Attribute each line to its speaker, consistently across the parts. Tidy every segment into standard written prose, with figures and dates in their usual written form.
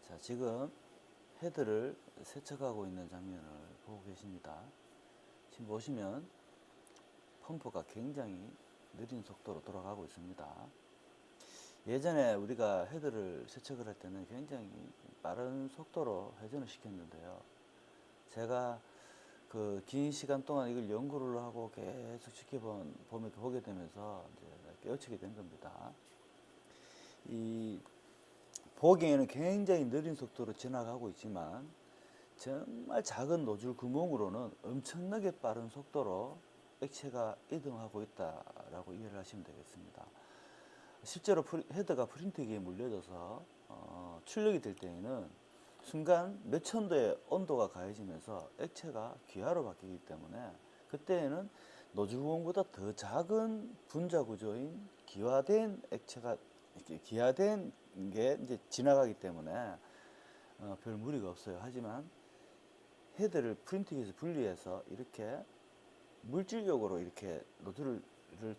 Speaker 1: 자, 지금 헤드를 세척하고 있는 장면을 보고 계십니다. 지금 보시면 펌프가 굉장히 느린 속도로 돌아가고 있습니다. 예전에 우리가 헤드를 세척을 할 때는 굉장히 빠른 속도로 회전을 시켰는데요. 제가 그 긴 시간 동안 이걸 연구를 하고 계속 보게 되면서 이제 깨우치게 된 겁니다. 이 보기에는 굉장히 느린 속도로 지나가고 있지만 정말 작은 노즐 구멍으로는 엄청나게 빠른 속도로 액체가 이동하고 있다라고 이해를 하시면 되겠습니다. 실제로 헤드가 프린트기에 물려져서 출력이 될 때에는 순간 몇천 도의 온도가 가해지면서 액체가 기화로 바뀌기 때문에 그때에는 노즐 구멍보다 더 작은 분자 구조인 기화된 액체가 기화된 게 이제 지나가기 때문에 별 무리가 없어요. 하지만 헤드를 프린팅해서 분리해서 이렇게 물질적으로 이렇게 노즐을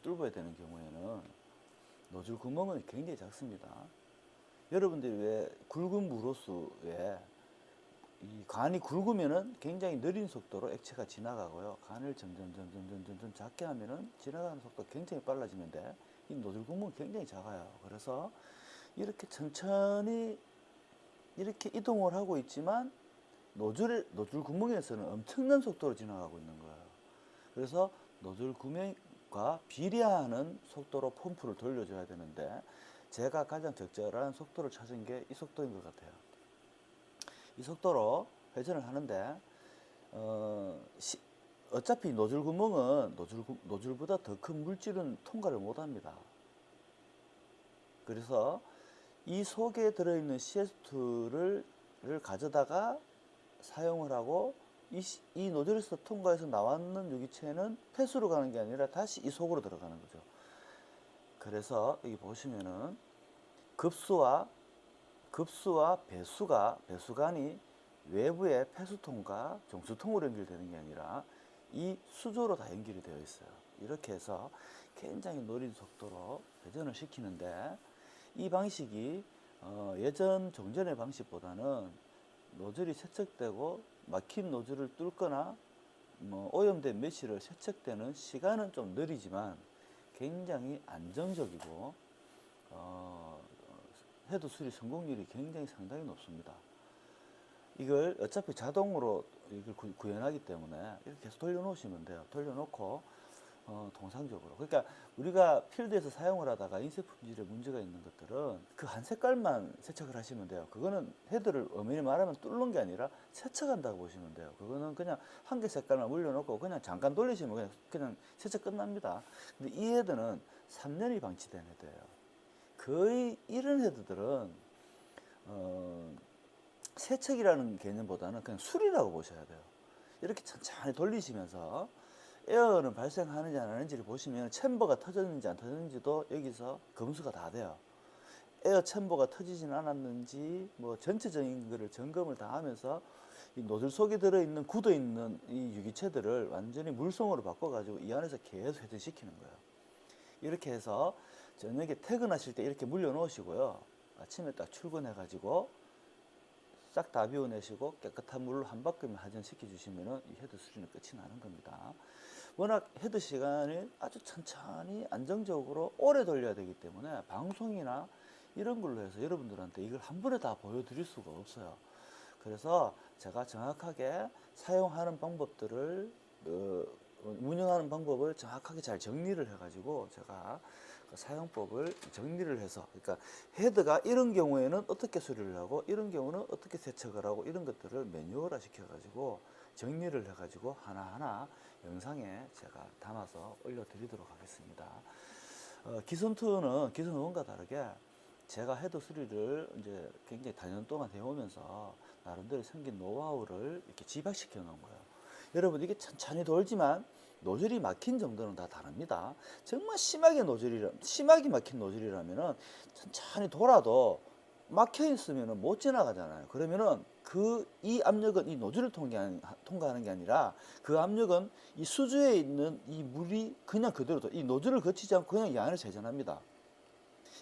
Speaker 1: 뚫어야 되는 경우에는 노즐 구멍은 굉장히 작습니다. 여러분들이 왜 굵은 무로수에 이 관이 굵으면은 굉장히 느린 속도로 액체가 지나가고요. 관을 점점 작게 하면은 지나가는 속도가 굉장히 빨라지는데 이 노즐 구멍은 굉장히 작아요. 그래서 이렇게 천천히 이렇게 이동을 하고 있지만 노즐 구멍에서는 엄청난 속도로 지나가고 있는 거예요. 그래서 노즐 구멍과 비례하는 속도로 펌프를 돌려줘야 되는데 제가 가장 적절한 속도를 찾은 게 이 속도인 것 같아요. 이 속도로 회전을 하는데 어차피 노즐 구멍은 노즐보다 더 큰 물질은 통과를 못합니다. 그래서 이 속에 들어있는 CS2를 가져다가 사용을 하고 이 노즐에서 통과해서 나왔는 유기체는 폐수로 가는 게 아니라 다시 이 속으로 들어가는 거죠. 그래서 여기 보시면은 급수와 배수관이 외부의 폐수통과 정수통으로 연결되는 게 아니라 이 수조로 다 연결이 되어 있어요. 이렇게 해서 굉장히 느린 속도로 회전을 시키는데 이 방식이 예전 종전의 방식보다는 노즐이 세척되고 막힌 노즐을 뚫거나 오염된 메쉬를 세척되는 시간은 좀 느리지만 굉장히 안정적이고 헤드 수리 성공률이 굉장히 상당히 높습니다. 이걸 어차피 자동으로 이걸 구현하기 때문에 이렇게 계속 돌려놓으시면 돼요. 돌려놓고 통상적으로. 그러니까 우리가 필드에서 사용을 하다가 인쇄 품질에 문제가 있는 것들은 그 한 색깔만 세척을 하시면 돼요. 그거는 헤드를 엄연히 말하면 뚫는 게 아니라 세척한다고 보시면 돼요. 그거는 그냥 한 개 색깔만 물려놓고 그냥 잠깐 돌리시면 그냥 세척 끝납니다. 근데 이 헤드는 3년이 방치된 헤드예요. 거의 이런 헤드들은 세척이라는 개념보다는 그냥 수리라고 보셔야 돼요. 이렇게 천천히 돌리시면서 에어는 발생하는지 안 하는지를 보시면 챔버가 터졌는지 안 터졌는지도 여기서 검수가 다 돼요. 에어 챔버가 터지진 않았는지 뭐 전체적인 거를 점검을 다 하면서 이 노즐 속에 들어있는 굳어있는 이 유기체들을 완전히 물성으로 바꿔가지고 이 안에서 계속 회전시키는 거예요. 이렇게 해서 저녁에 퇴근하실 때 이렇게 물려 놓으시고요. 아침에 딱 출근해가지고 싹 다 비워내시고 깨끗한 물로 한 바퀴만 회전시켜 주시면 이 헤드 수리는 끝이 나는 겁니다. 워낙 헤드 시간을 아주 천천히 안정적으로 오래 돌려야 되기 때문에 방송이나 이런 걸로 해서 여러분들한테 이걸 한 번에 다 보여드릴 수가 없어요. 그래서 제가 정확하게 사용하는 방법들을 운영하는 방법을 정확하게 잘 정리를 해가지고 제가 그 사용법을 정리를 해서, 그러니까 헤드가 이런 경우에는 어떻게 수리를 하고 이런 경우는 어떻게 세척을 하고 이런 것들을 매뉴얼화 시켜가지고 정리를 해가지고 하나하나 영상에 제가 담아서 올려드리도록 하겠습니다. 기존2는 기존 1과 다르게 제가 헤드 수리를 이제 굉장히 다년 동안 해오면서 나름대로 생긴 노하우를 이렇게 집약시켜 놓은 거예요. 여러분, 이게 천천히 돌지만 노즐이 막힌 정도는 다 다릅니다. 정말 심하게 막힌 노즐이라면은 천천히 돌아도 막혀 있으면은 못 지나가잖아요. 그러면은 이 압력은 이 노즐을 통과하는 게 아니라 그 압력은 이 수조에 있는 이 물이 그냥 그대로 이 노즐을 거치지 않고 그냥 이 안에서 회전합니다.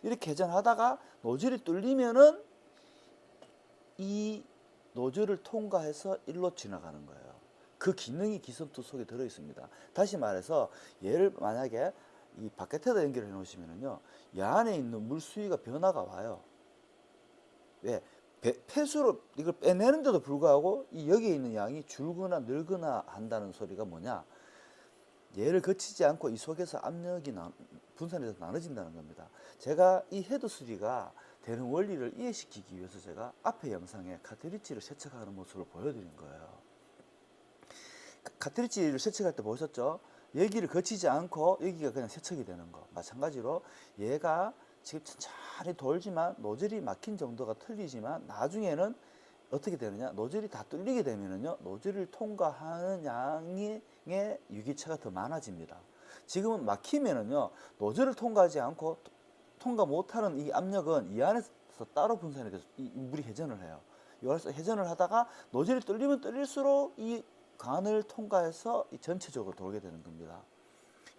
Speaker 1: 이렇게 회전하다가 노즐이 뚫리면은 이 노즐을 통과해서 일로 지나가는 거예요. 그 기능이 기선투 속에 들어 있습니다. 다시 말해서 얘를 만약에 이 바깥에다 연결해 놓으시면은요, 이 안에 있는 물 수위가 변화가 와요. 왜? 폐수로 이걸 빼내는데도 불구하고 이 여기에 있는 양이 줄거나 늘거나 한다는 소리가 뭐냐? 얘를 거치지 않고 이 속에서 압력이 분산해서 나눠진다는 겁니다. 제가 이 헤드 수리가 되는 원리를 이해시키기 위해서 제가 앞에 영상에 카트리지를 세척하는 모습을 보여드린 거예요. 카트리지를 세척할 때 보셨죠? 여기를 거치지 않고 여기가 그냥 세척이 되는 거. 마찬가지로 얘가 지금 천천히 돌지만 노즐이 막힌 정도가 틀리지만 나중에는 어떻게 되느냐? 노즐이 다 뚫리게 되면은요, 노즐을 통과하는 양의 유기체가 더 많아집니다. 지금은 막히면은요, 노즐을 통과하지 않고 통과 못하는 이 압력은 이 안에서 따로 분산이 돼서 이 물이 회전을 해요. 여기서 회전을 하다가 노즐이 뚫리면 뚫릴수록 이 관을 통과해서 이 전체적으로 돌게 되는 겁니다.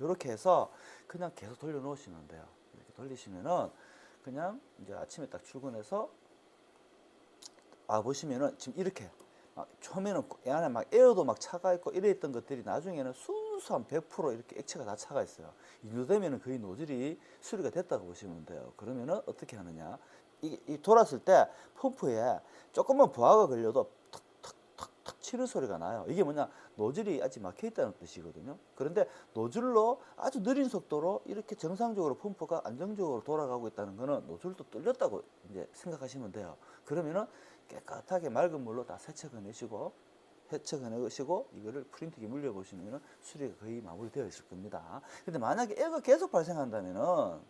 Speaker 1: 이렇게 해서 그냥 계속 돌려 놓으시면 돼요. 이렇게 돌리시면은 그냥 이제 아침에 딱 출근해서 보시면은 지금 이렇게 처음에는 안에 막 에어도 막 차가 있고 이래 있던 것들이 나중에는 순수한 100% 이렇게 액체가 다 차가 있어요. 이 정도 되면은 거의 노즐이 수리가 됐다고 보시면 돼요. 그러면은 어떻게 하느냐? 이 돌았을 때 펌프에 조금만 부하가 걸려도 탁 치는 소리가 나요. 이게 뭐냐? 노즐이 아직 막혀 있다는 뜻이거든요. 그런데 노즐로 아주 느린 속도로 이렇게 정상적으로 펌프가 안정적으로 돌아가고 있다는 거는 노즐도 뚫렸다고 이제 생각하시면 돼요. 그러면은 깨끗하게 맑은 물로 다 세척해내시고 이거를 프린트기에 물려보시면 수리가 거의 마무리되어 있을 겁니다. 근데 만약에 에어가 계속 발생한다면은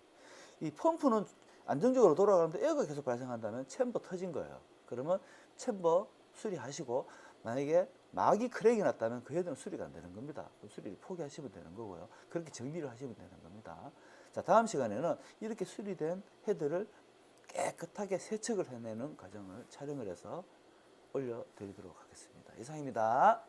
Speaker 1: 이 펌프는 안정적으로 돌아가는데 에어가 계속 발생한다면 챔버 터진 거예요. 그러면 챔버 수리하시고 만약에 막이 크랙이 났다면 그 헤드는 수리가 안 되는 겁니다. 수리를 포기하시면 되는 거고요. 그렇게 정리를 하시면 되는 겁니다. 자, 다음 시간에는 이렇게 수리된 헤드를 깨끗하게 세척을 해내는 과정을 촬영을 해서 올려드리도록 하겠습니다. 이상입니다.